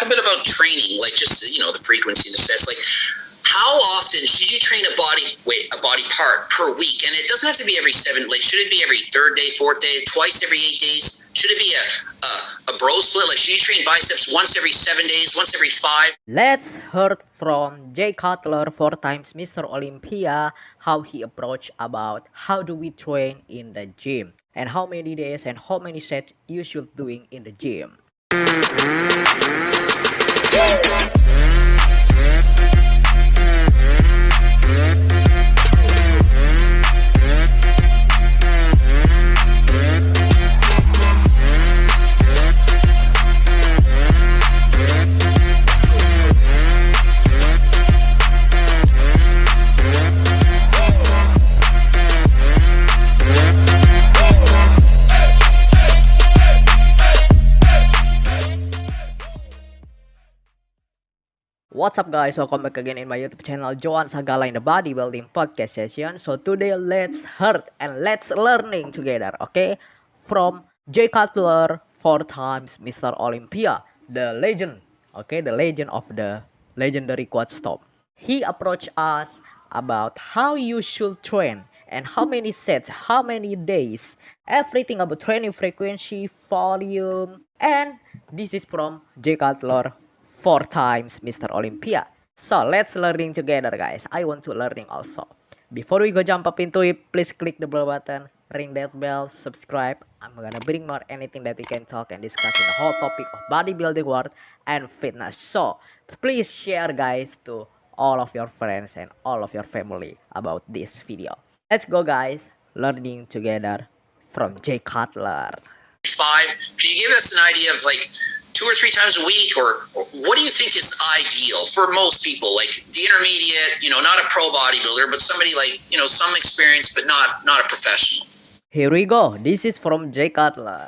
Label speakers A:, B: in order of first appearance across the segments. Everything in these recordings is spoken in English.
A: a bit about training, like just the frequency, the sets. Like, how often should you train a body part per week? And it doesn't have to be every 7. Like, should it be every 3rd day, 4th day, twice every 8 days? Should it be a bro split? Like, should you train biceps once every 7 days, once every 5?
B: Let's hear from Jay Cutler, 4 times Mr. Olympia, how he approached about how do we train in the gym and how many days and how many sets you should doing in the gym. What's up guys, welcome back again in my YouTube channel Joan Sagala in the bodybuilding podcast session. So today let's heard and let's learning together, okay? From Jay Cutler, 4 times Mr. Olympia, the legend, okay? The legend of the legendary quad stop. He approached us about how you should train and how many sets, how many days, everything about training frequency, volume, and this is from Jay Cutler, 4 times Mr. Olympia. So let's learning together guys. I want to learning also. Before we go jump up into it, please click the bell button, ring that bell, subscribe. I'm gonna bring more anything that we can talk and discuss in the whole topic of bodybuilding world and fitness. So please share guys to all of your friends and all of your family about this video. Let's go guys, learning together from Jay Cutler.
A: 5. Could you give us an idea of like 2 or 3 times a week, or what do you think is ideal for most people? Like the intermediate, not a pro bodybuilder, but somebody like, some experience, but not a professional.
B: Here we go. This is from Jay Cutler.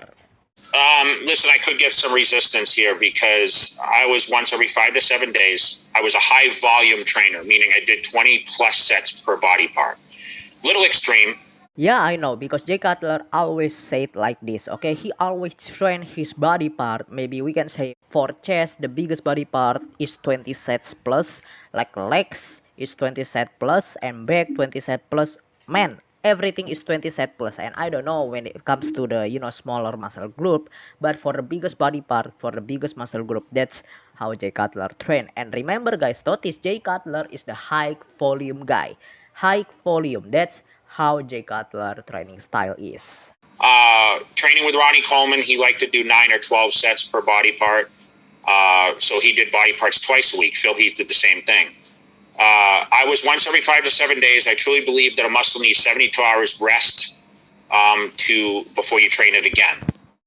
C: Listen, I could get some resistance here because I was once every 5 to 7 days. I was a high volume trainer, meaning I did 20 plus sets per body part. Little extreme.
B: Yeah, I know, because Jay Cutler always said like this, okay? He always train his body part. Maybe we can say for chest, the biggest body part is 20 sets plus, like legs is 20 set plus, and back 20 set plus. Man, everything is 20 set plus. And I don't know when it comes to the, smaller muscle group, but for the biggest body part, for the biggest muscle group, that's how Jay Cutler train. And remember guys, notice Jay Cutler is the high volume guy. High volume, that's how Jay Cutler training style is.
C: Training with Ronnie Coleman, he liked to do 9 or 12 sets per body part. So he did body parts twice a week. Phil Heath did the same thing. I was once every 5 to 7 days. I truly believe that a muscle needs 72 hours rest before you train it again.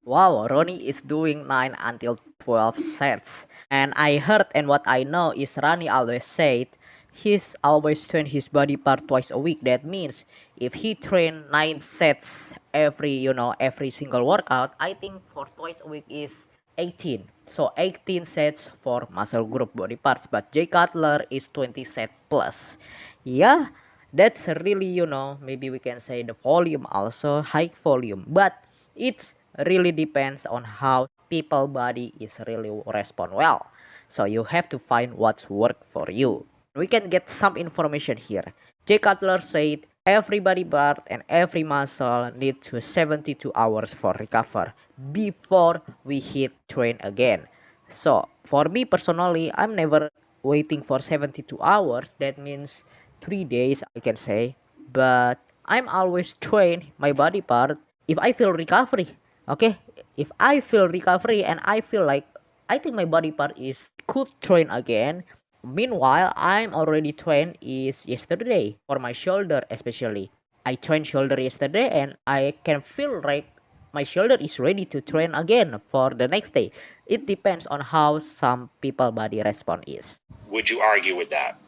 B: Wow, Ronnie is doing 9 until 12 sets. And I heard and what I know is Ronnie always said he's always train his body part twice a week. That means if he train 9 sets every single workout, I think for twice a week is 18. So 18 sets for muscle group body parts. But Jay Cutler is 20 set plus. Yeah, that's really, maybe we can say the volume also, high volume. But it really depends on how people body is really respond well. So you have to find what's work for you. We can get some information here. Jay Cutler said every body part and every muscle need to 72 hours for recover before we hit train again. So for me personally, I'm never waiting for 72 hours. That means 3 days I can say. But I'm always train my body part if I feel recovery. Okay, if I feel recovery and I feel like I think my body part is could train again. Meanwhile, I'm already trained is yesterday for my shoulder especially. I trained shoulder yesterday and I can feel like my shoulder is ready to train again for the next day. It depends on how some people body response is.
C: Would you argue with that?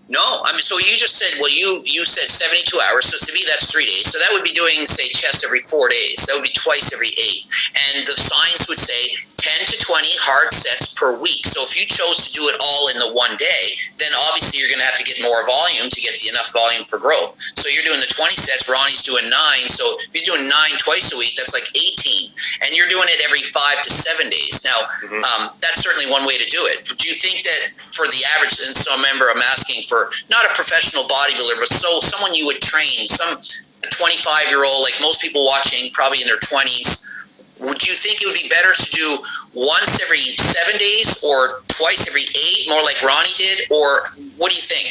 A: No, I mean, so you just said, you said 72 hours. So to me, that's 3 days. So that would be doing, say, chest every 4 days. That would be twice every 8. And the science would say 10 10 to 20 hard sets per week. So if you chose to do it all in the one day, then obviously you're going to have to get more volume to get enough volume for growth. So you're doing the 20 sets, Ronnie's doing 9. So if he's doing 9 twice a week, that's like 18. And you're doing it every 5 to 7 days. Now, that's certainly one way to do it. Do you think that for the average, and so remember I'm asking for not a professional bodybuilder, but someone you would train, some 25-year-old, like most people watching, probably in their 20s, would you think it would be better to do once every 7 days or twice every 8, more like Ronnie did? Or what do you think?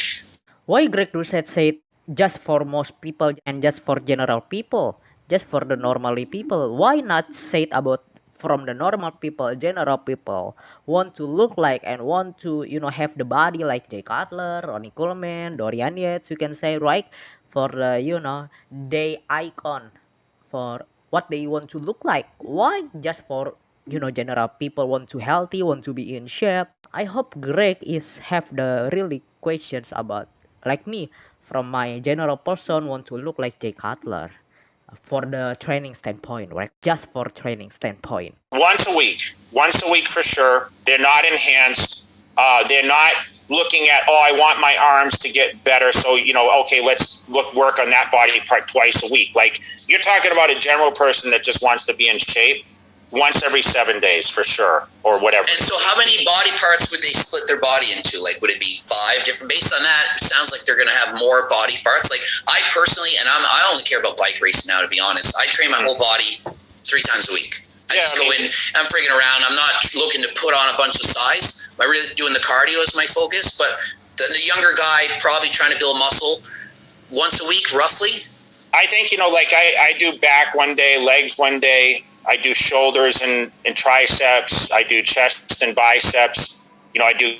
B: Why Greg Doucette said just for most people and just for general people, just for the normally people? Why not say it about from the normal people, general people want to look like and want to, have the body like Jay Cutler, Ronnie Coleman, Dorian Yates, you can say, right? For the, they icon for what they want to look like. Why just for, general people want to healthy, want to be in shape? I hope Greg is have the really questions about like me from my general person want to look like Jay Cutler for the training standpoint, right? Just for training standpoint.
C: Once a week for sure. They're not enhanced. They're not looking at, I want my arms to get better. So, okay, let's work on that body part twice a week. Like you're talking about a general person that just wants to be in shape once every 7 days for sure, or whatever.
A: And so how many body parts would they split their body into? Like, would it be 5 different? Based on that, it sounds like they're going to have more body parts. Like I personally, and I only care about bike racing now, to be honest. I train my whole body 3 times a week. I just go in, I'm frigging around. I'm not looking to put on a bunch of size. I'm really doing the cardio as my focus. But the younger guy probably trying to build muscle once a week, roughly.
C: I think, like I do back one day, legs one day. I do shoulders and triceps. I do chest and biceps. I do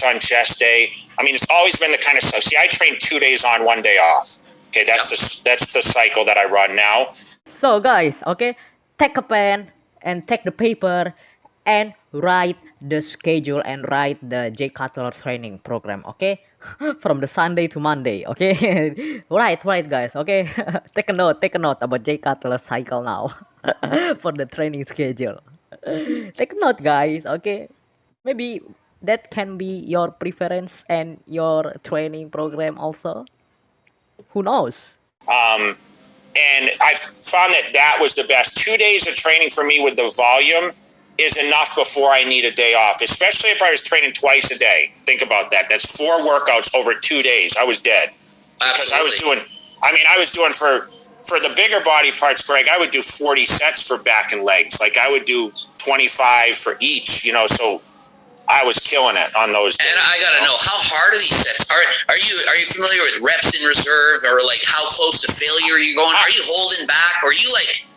C: on chest day. I mean, it's always been the kind of stuff. See, I train 2 days on, 1 day off. Okay, that's the cycle that I run now.
B: So guys, okay, take a pen and take the paper and write the schedule and write the Jay Cutler training program, okay? From the Sunday to Monday, okay? right guys, okay? take a note about Jay Cutler cycle now for the training schedule. Take a note, guys, okay? Maybe that can be your preference and your training program also. Who knows?
C: And I found that was the best. 2 days of training for me with the volume is enough before I need a day off, especially if I was training twice a day. Think about that. That's 4 workouts over 2 days. I was dead. Because I was doing for the bigger body parts, Greg, I would do 40 sets for back and legs. Like I would do 25 for each, so I was killing it on those days.
A: And I gotta know, how hard are these sets? Are you familiar with reps in reserve, or like how close to failure are you going? Are you holding back, or are you like,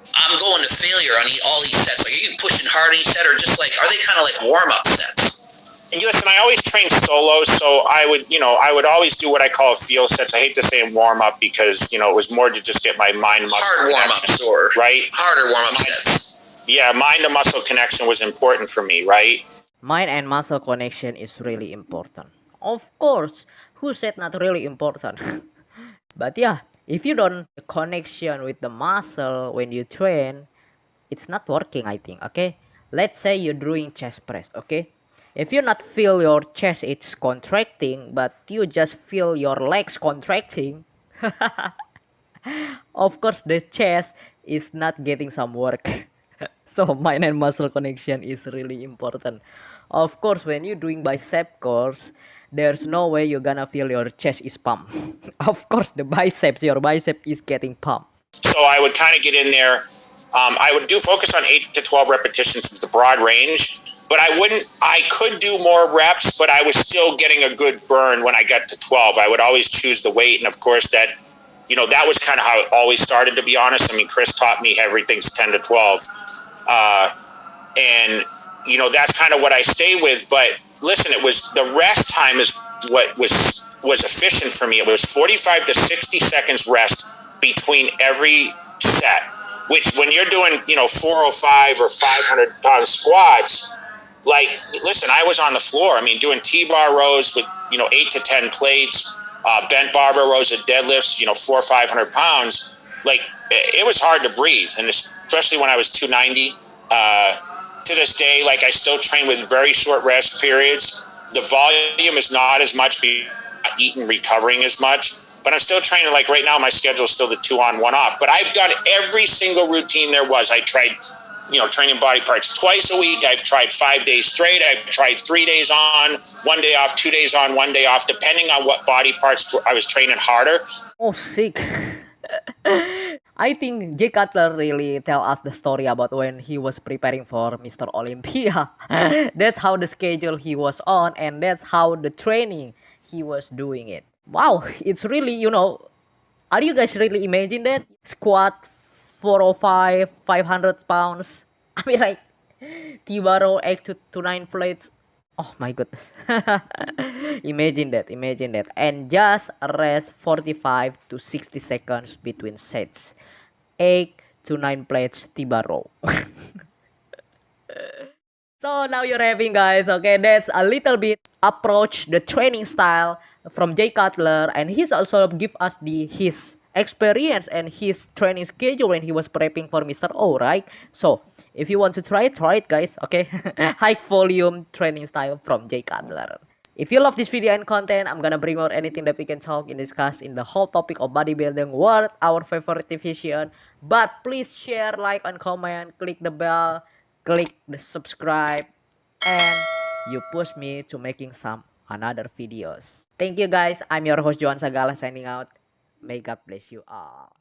A: I'm going to failure on all these sets? Like, are you pushing hard on each set, or just like, are they kind of like warm up sets?
C: And listen, I always train solo, so I would always do what I call feel sets. I hate to say warm up because it was more to just get my mind muscle
A: hard warm ups, or
C: right,
A: harder warm up sets.
C: Yeah, mind to muscle connection was important for me, right?
B: Mind and muscle connection is really important. Of course, who said not really important? But yeah, if you don't connection with the muscle when you train, it's not working, I think, okay? Let's say you're doing chest press, okay? If you not feel your chest it's contracting, but you just feel your legs contracting, of course the chest is not getting some work. So mind and muscle connection is really important. Of course, when you're doing bicep curls, there's no way you're gonna feel your chest is pumped. Of course, your bicep is getting pumped.
C: So I would kind of get in there. I would focus on 8 to 12 repetitions. It's a broad range, but I could do more reps, but I was still getting a good burn when I got to 12. I would always choose the weight. And of course that was kind of how it always started, to be honest. I mean, Chris taught me everything's 10 to 12. And that's kind of what I stay with. But listen, it was the rest time is what was efficient for me. It was 45 to 60 seconds rest between every set, which when you're doing, 405 or 500 pound squats, like, listen, I was on the floor. I mean, doing T-bar rows with, 8 to 10 plates, bent barbell rows at deadlifts, 400 or 500 pounds. Like, it was hard to breathe. And especially when I was 290, to this day, like I still train with very short rest periods. The volume is not as much, not eating, recovering as much, but I'm still training. Like right now, my schedule is still the 2 on, 1 off. But I've done every single routine there was. I tried, training body parts twice a week. I've tried 5 days straight. I've tried 3 days on, 1 day off, 2 days on, 1 day off, depending on what body parts I was training harder.
B: Oh, sick. I think Jay Cutler really tell us the story about when he was preparing for Mr. Olympia. That's how the schedule he was on, and that's how the training he was doing it. Wow, it's really, are you guys really imagine that? Squat 405, 500 pounds. I mean, like, T-bar 8 to 9 plates. Oh my goodness. Imagine that. And just rest 45 to 60 seconds between sets. 8 to 9 plates T-bar row. So now you're having, guys, okay, that's a little bit approach the training style from Jay Cutler, and he's also give us his experience and his training schedule when he was prepping for Mr. O, right? So if you want to try it, guys, okay. High volume training style from Jay Cutler. If you love this video and content, I'm gonna bring out anything that we can talk and discuss in the whole topic of bodybuilding, what our favorite division. But please share, like, and comment, click the bell, click the subscribe, and you push me to making some another videos. Thank you, guys. I'm your host Joan Sagala signing out. May God bless you all.